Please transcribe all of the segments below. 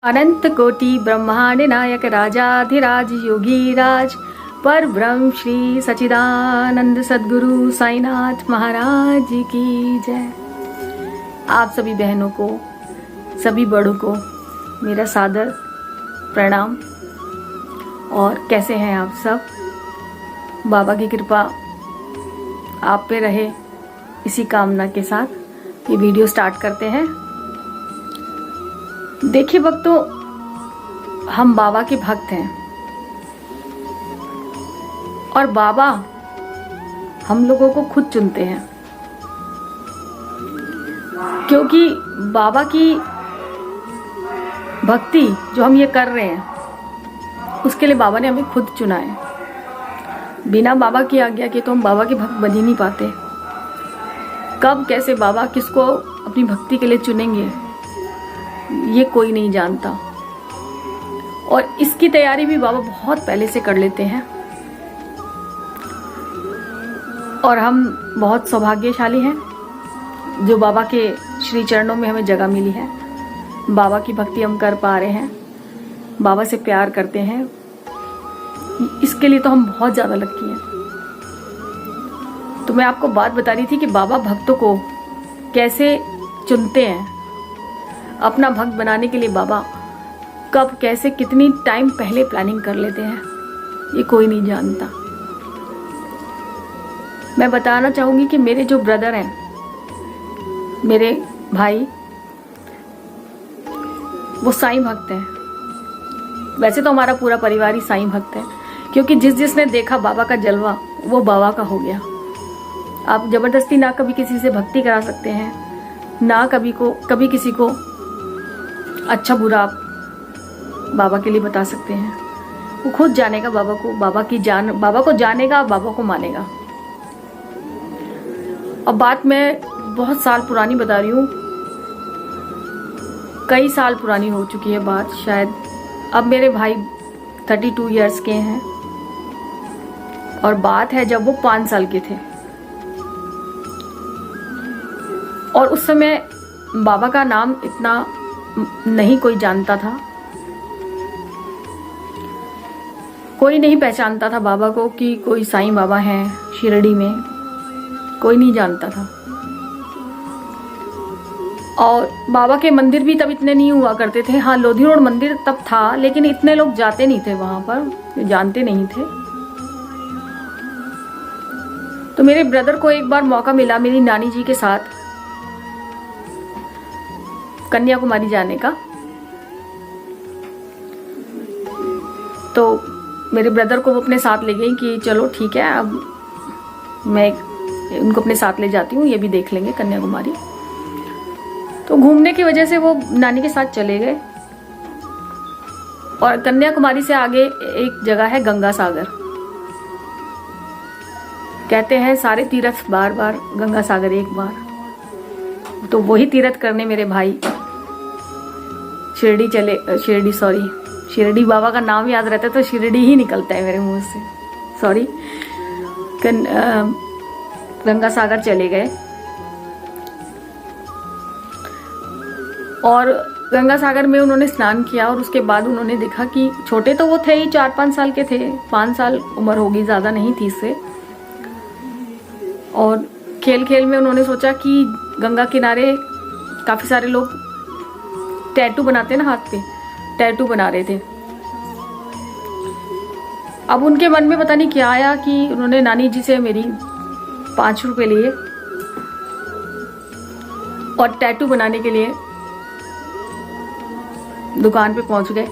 अनंत कोटि ब्रह्मांड नायक राजाधिराज योगीराज पर ब्रह्म श्री सचिदानंद सद्गुरु साईनाथ महाराज की जय। आप सभी बहनों को, सभी बड़ों को मेरा सादर प्रणाम। और कैसे हैं आप सब? बाबा की कृपा आप पे रहे, इसी कामना के साथ ये वीडियो स्टार्ट करते हैं। देखिए भक्तों, हम बाबा के भक्त हैं और बाबा हम लोगों को खुद चुनते हैं, क्योंकि बाबा की भक्ति जो हम ये कर रहे हैं उसके लिए बाबा ने हमें खुद चुना है। बिना बाबा की आज्ञा के तो हम बाबा के भक्त बन ही नहीं पाते। कब कैसे बाबा किसको अपनी भक्ति के लिए चुनेंगे ये कोई नहीं जानता, और इसकी तैयारी भी बाबा बहुत पहले से कर लेते हैं। और हम बहुत सौभाग्यशाली हैं जो बाबा के श्री चरणों में हमें जगह मिली है। बाबा की भक्ति हम कर पा रहे हैं, बाबा से प्यार करते हैं, इसके लिए तो हम बहुत ज्यादा लकी हैं। तो मैं आपको बात बता रही थी कि बाबा भक्तों को कैसे चुनते हैं। अपना भक्त बनाने के लिए बाबा कब कैसे कितनी टाइम पहले प्लानिंग कर लेते हैं ये कोई नहीं जानता। मैं बताना चाहूंगी कि मेरे जो ब्रदर हैं, मेरे भाई, वो साईं भक्त हैं। वैसे तो हमारा पूरा परिवार ही साईं भक्त है, क्योंकि जिसने देखा बाबा का जलवा वो बाबा का हो गया। आप जबरदस्ती ना कभी किसी से भक्ति करा सकते हैं, ना कभी किसी को अच्छा बुरा आप बाबा के लिए बता सकते हैं। वो खुद जानेगा बाबा को, बाबा को जानेगा, बाबा को मानेगा। अब बात मैं बहुत साल पुरानी बता रही हूँ, कई साल पुरानी हो चुकी है बात शायद। अब मेरे भाई 32 इयर्स के हैं और बात है जब वो 5 साल के थे। और उस समय बाबा का नाम इतना नहीं कोई जानता था, कोई नहीं पहचानता था बाबा को कि कोई साईं बाबा हैं शिरडी में, कोई नहीं जानता था। और बाबा के मंदिर भी तब इतने नहीं हुआ करते थे। हाँ, लोधी रोड मंदिर तब था, लेकिन इतने लोग जाते नहीं थे वहां पर, जानते नहीं थे। तो मेरे ब्रदर को एक बार मौका मिला मेरी नानी जी के साथ कन्याकुमारी जाने का। तो मेरे ब्रदर को वो अपने साथ ले गई कि चलो ठीक है, अब मैं उनको अपने साथ ले जाती हूँ, ये भी देख लेंगे कन्याकुमारी। तो घूमने की वजह से वो नानी के साथ चले गए। और कन्याकुमारी से आगे एक जगह है गंगा सागर। कहते हैं सारे तीर्थ बार बार, गंगा सागर एक बार। तो वही तीर्थ करने मेरे भाई शिरडी बाबा का नाम याद रहता है तो शिरडी ही निकलता है मेरे मुंह से, सॉरी। गंगा सागर चले गए और गंगा सागर में उन्होंने स्नान किया। और उसके बाद उन्होंने देखा कि छोटे तो वो थे ही, 4-5 साल के थे, 5 साल उम्र होगी, ज्यादा नहीं थी इससे। और खेल खेल में उन्होंने सोचा कि गंगा किनारे काफी सारे लोग टैटू बनाते ना, हाथ पे टैटू बना रहे थे। अब उनके मन में पता नहीं क्या आया कि उन्होंने नानी जी से मेरी 5 रुपए लिए और टैटू बनाने के लिए दुकान पे पहुंच गए।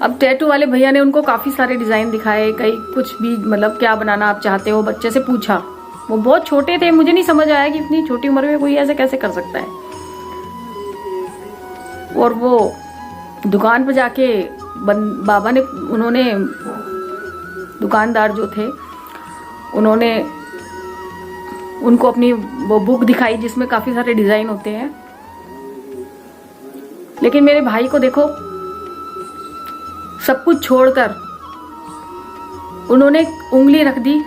अब टैटू वाले भैया ने उनको काफी सारे डिजाइन दिखाए, कई कुछ भी, मतलब क्या बनाना आप चाहते हो, बच्चे से पूछा। वो बहुत छोटे थे, मुझे नहीं समझ आया कि इतनी छोटी उम्र में कोई ऐसे कैसे कर सकता है। और वो दुकान पर जाके बाबा ने, उन्होंने, दुकानदार जो थे, उन्होंने उनको अपनी वो बुक दिखाई जिसमें काफी सारे डिजाइन होते हैं। लेकिन मेरे भाई को देखो, सब कुछ छोड़कर उन्होंने उंगली रख दी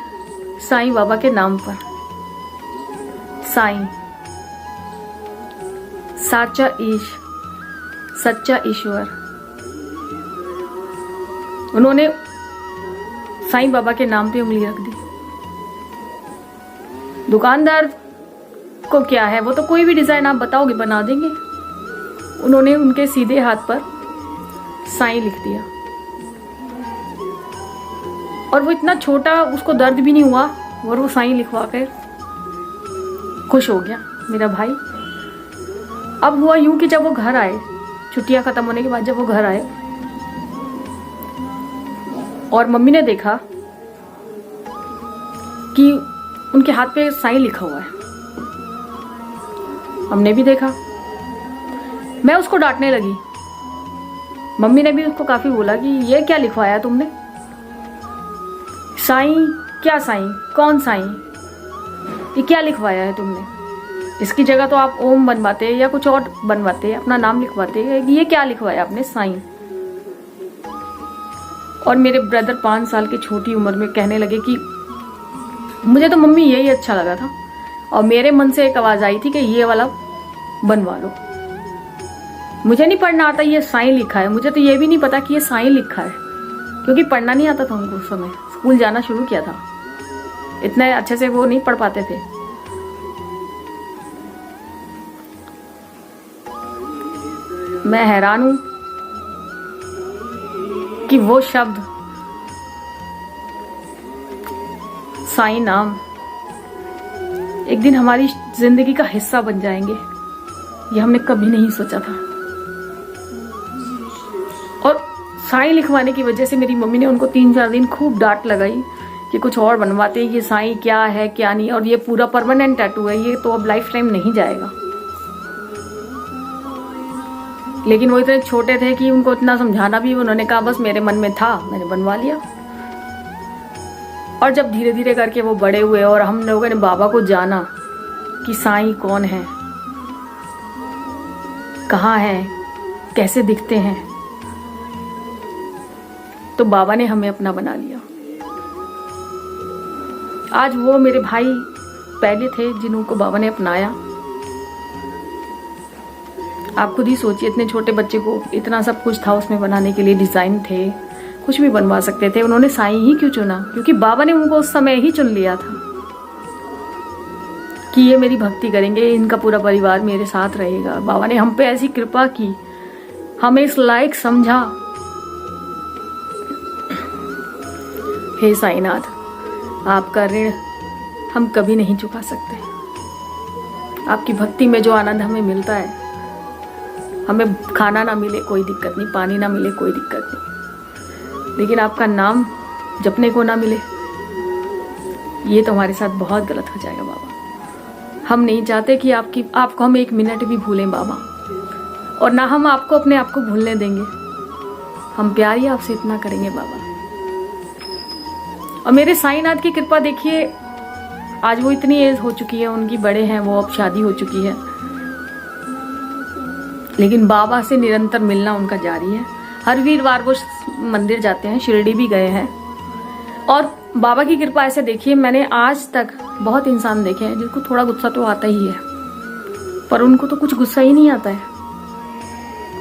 साईं बाबा के नाम पर। साईं, साचा ईश, सच्चा ईश्वर। उन्होंने साईं बाबा के नाम पे उंगली रख दी। दुकानदार को क्या है, वो तो कोई भी डिजाइन आप बताओगे बना देंगे। उन्होंने उनके सीधे हाथ पर साईं लिख दिया और वो इतना छोटा, उसको दर्द भी नहीं हुआ और वो साईं लिखवा कर खुश हो गया मेरा भाई। अब हुआ यूं कि जब वो घर आए, छुट्टियां खत्म होने के बाद जब वो घर आए और मम्मी ने देखा कि उनके हाथ पे साईं लिखा हुआ है, हमने भी देखा। मैं उसको डांटने लगी। मम्मी ने भी उसको काफी बोला कि ये क्या लिखवाया तुमने, साईं क्या साईं, कौन साईं, ये क्या लिखवाया है तुमने, इसकी जगह तो आप ओम बनवाते या कुछ और बनवाते, अपना नाम लिखवाते, ये क्या लिखवाया आपने साईं। और मेरे ब्रदर 5 साल की छोटी उम्र में कहने लगे कि मुझे तो मम्मी यही अच्छा लगा था, और मेरे मन से एक आवाज आई थी कि ये वाला बनवा लो। मुझे नहीं पढ़ना आता ये साईं लिखा है, मुझे तो ये भी नहीं पता कि ये साईं लिखा है, क्योंकि पढ़ना नहीं आता था उनको उस समय। स्कूल जाना शुरू किया था, इतने अच्छे से वो नहीं पढ़ पाते थे। मैं हैरान हूं कि वो शब्द साईं नाम एक दिन हमारी जिंदगी का हिस्सा बन जाएंगे, ये हमने कभी नहीं सोचा था। और साईं लिखवाने की वजह से मेरी मम्मी ने उनको 3-4 दिन खूब डांट लगाई कि कुछ और बनवाते, ये साईं क्या है क्या नहीं, और ये पूरा परमानेंट टैटू है, ये तो अब लाइफ टाइम नहीं जाएगा। लेकिन वो इतने छोटे थे कि उनको इतना समझाना भी, उन्होंने कहा बस मेरे मन में था, मैंने बनवा लिया। और जब धीरे धीरे करके वो बड़े हुए और हम लोगों ने बाबा को जाना कि साईं कौन है, कहाँ है, कैसे दिखते हैं, तो बाबा ने हमें अपना बना लिया। आज वो मेरे भाई पहले थे जिनको बाबा ने अपनाया। आप खुद ही सोचिए, इतने छोटे बच्चे को इतना सब कुछ था उसमें बनाने के लिए, डिजाइन थे, कुछ भी बनवा सकते थे। उन्होंने साईं ही क्यों चुना? क्योंकि बाबा ने उनको उस समय ही चुन लिया था कि ये मेरी भक्ति करेंगे, इनका पूरा परिवार मेरे साथ रहेगा। बाबा ने हम पे ऐसी कृपा की, हमें इस लायक समझा। हे साईनाथ, आपका ऋण हम कभी नहीं चुका सकते। आपकी भक्ति में जो आनंद हमें मिलता है, हमें खाना ना मिले कोई दिक्कत नहीं, पानी ना मिले कोई दिक्कत नहीं, लेकिन आपका नाम जपने को ना मिले, ये तो हमारे साथ बहुत गलत हो जाएगा बाबा। हम नहीं चाहते कि आपको हम 1 मिनट भी भूलें बाबा, और ना हम आपको अपने आप को भूलने देंगे। हम प्यार ही आपसे इतना करेंगे बाबा। और मेरे साईनाथ की कृपा देखिए, आज वो इतनी एज हो चुकी है उनकी, बड़े हैं वो, अब शादी हो चुकी है, लेकिन बाबा से निरंतर मिलना उनका जारी है। हर वीरवार वो मंदिर जाते हैं, शिरडी भी गए हैं। और बाबा की कृपा ऐसे देखिए, मैंने आज तक बहुत इंसान देखे हैं जिनको थोड़ा गुस्सा तो आता ही है, पर उनको तो कुछ गुस्सा ही नहीं आता है।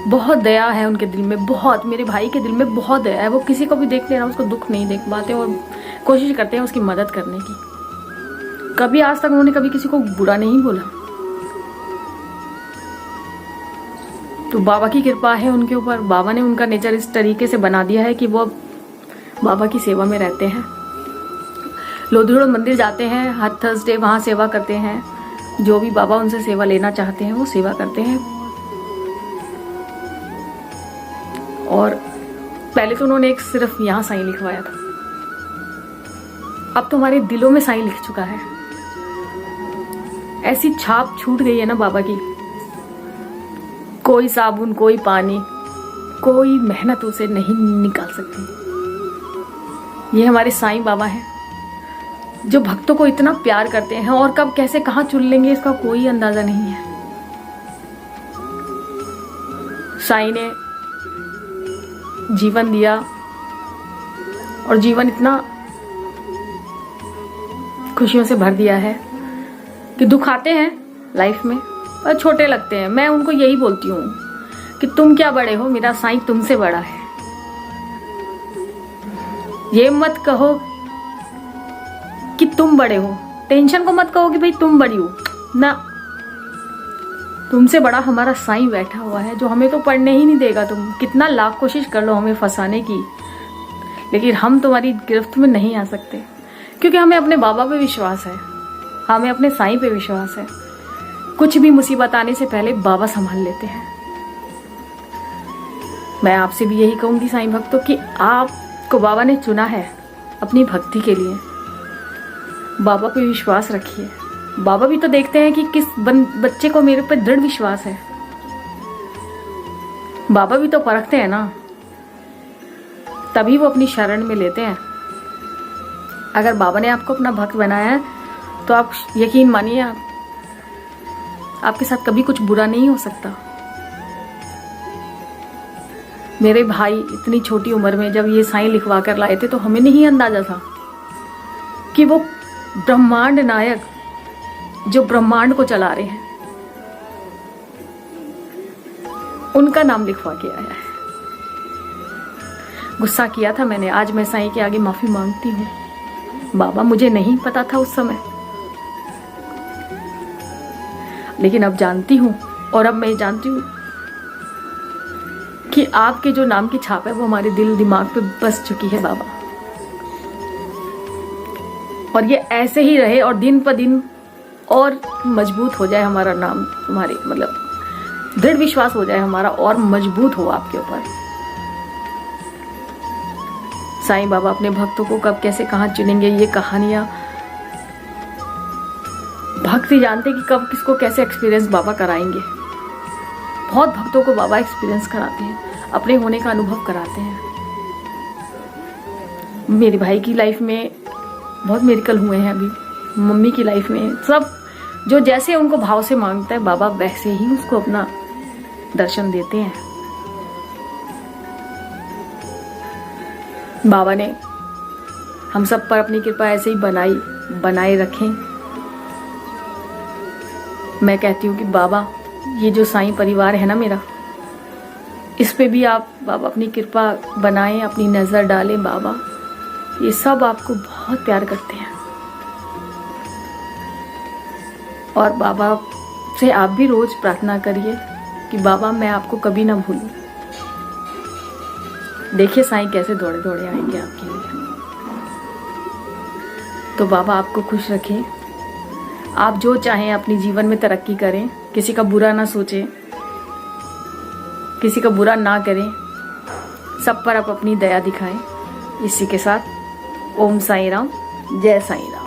बहुत दया है उनके दिल में, बहुत, मेरे भाई के दिल में बहुत दया है। वो किसी को भी देख लेना, उसको दुख नहीं देख पाते और कोशिश करते हैं उसकी मदद करने की। कभी आज तक उन्होंने कभी किसी को बुरा नहीं बोला। तो बाबा की कृपा है उनके ऊपर। बाबा ने उनका नेचर इस तरीके से बना दिया है कि वो बाबा की सेवा में रहते हैं। लोधीरोड मंदिर जाते हैं, हर थर्सडे वहां सेवा करते हैं। जो भी बाबा उनसे सेवा लेना चाहते हैं वो सेवा करते हैं। और पहले तो उन्होंने एक सिर्फ यहाँ साईं लिखवाया था, अब तो हमारे दिलों में साईं लिख चुका है। ऐसी छाप छूट गई है ना बाबा की, कोई साबुन, कोई पानी, कोई मेहनत उसे नहीं निकाल सकती। ये हमारे साईं बाबा हैं जो भक्तों को इतना प्यार करते हैं, और कब कैसे कहां चुन लेंगे इसका कोई अंदाजा नहीं है। साईं ने जीवन दिया, और जीवन इतना खुशियों से भर दिया है कि दुख आते हैं लाइफ में पर छोटे लगते हैं। मैं उनको यही बोलती हूँ कि तुम क्या बड़े हो, मेरा साईं तुमसे बड़ा है। ये मत कहो कि तुम बड़े हो, टेंशन को मत कहो कि भाई तुम बड़ी हो ना। तुमसे बड़ा हमारा साईं बैठा हुआ है जो हमें तो पढ़ने ही नहीं देगा। तुम कितना लाख कोशिश कर लो हमें फंसाने की, लेकिन हम तुम्हारी गिरफ्त में नहीं आ सकते, क्योंकि हमें अपने बाबा पे विश्वास है, हमें अपने साईं पे विश्वास है। कुछ भी मुसीबत आने से पहले बाबा संभाल लेते हैं। मैं आपसे भी यही कहूंगी साईं भक्तों कि आपको बाबा ने चुना है अपनी भक्ति के लिए। बाबा पे विश्वास रखिए। बाबा भी तो देखते हैं कि किस बच्चे को मेरे पे दृढ़ विश्वास है। बाबा भी तो परखते हैं ना, तभी वो अपनी शरण में लेते हैं। अगर बाबा ने आपको अपना भक्त बनाया है तो आप यकीन मानिए आपके साथ कभी कुछ बुरा नहीं हो सकता। मेरे भाई इतनी छोटी उम्र में जब ये साईं लिखवा कर लाए थे तो हमें नहीं अंदाजा था कि वो ब्रह्मांड नायक जो ब्रह्मांड को चला रहे हैं उनका नाम लिखवा के आया है। गुस्सा किया था मैंने, आज मैं साईं के आगे माफी मांगती हूँ। बाबा मुझे नहीं पता था उस समय, लेकिन अब जानती हूँ। और अब मैं जानती हूँ कि आपके जो नाम की छाप है वो हमारे दिल दिमाग पे बस चुकी है बाबा। और ये ऐसे ही रहे और दिन पर दिन और मजबूत हो जाए हमारा नाम, तुम्हारे मतलब दृढ़ विश्वास हो जाए हमारा और मजबूत हो आपके ऊपर। साईं बाबा अपने भक्तों को कब कैसे कहाँ चुनेंगे, ये कहानियां भक्त ही जानते कि कब किसको कैसे एक्सपीरियंस बाबा कराएंगे। बहुत भक्तों को बाबा एक्सपीरियंस कराते हैं, अपने होने का अनुभव कराते हैं। मेरे भाई की लाइफ में बहुत मिरेकल हुए हैं, अभी मम्मी की लाइफ में सब जो जैसे उनको भाव से मांगता है बाबा वैसे ही उसको अपना दर्शन देते हैं। बाबा ने हम सब पर अपनी कृपा ऐसे ही बनाए रखें। मैं कहती हूँ कि बाबा ये जो साईं परिवार है ना मेरा, इस पे भी आप बाबा अपनी कृपा बनाएं, अपनी नजर डालें। बाबा ये सब आपको बहुत प्यार करते हैं और बाबा से आप भी रोज प्रार्थना करिए कि बाबा मैं आपको कभी ना भूलूं। देखिए साईं कैसे दौड़े दौड़े आएंगे आपके लिए। तो बाबा आपको खुश रखें, आप जो चाहें अपने जीवन में तरक्की करें, किसी का बुरा ना सोचें, किसी का बुरा ना करें, सब पर आप अपनी दया दिखाएं। इसी के साथ ओम साईं राम, जय साईं राम।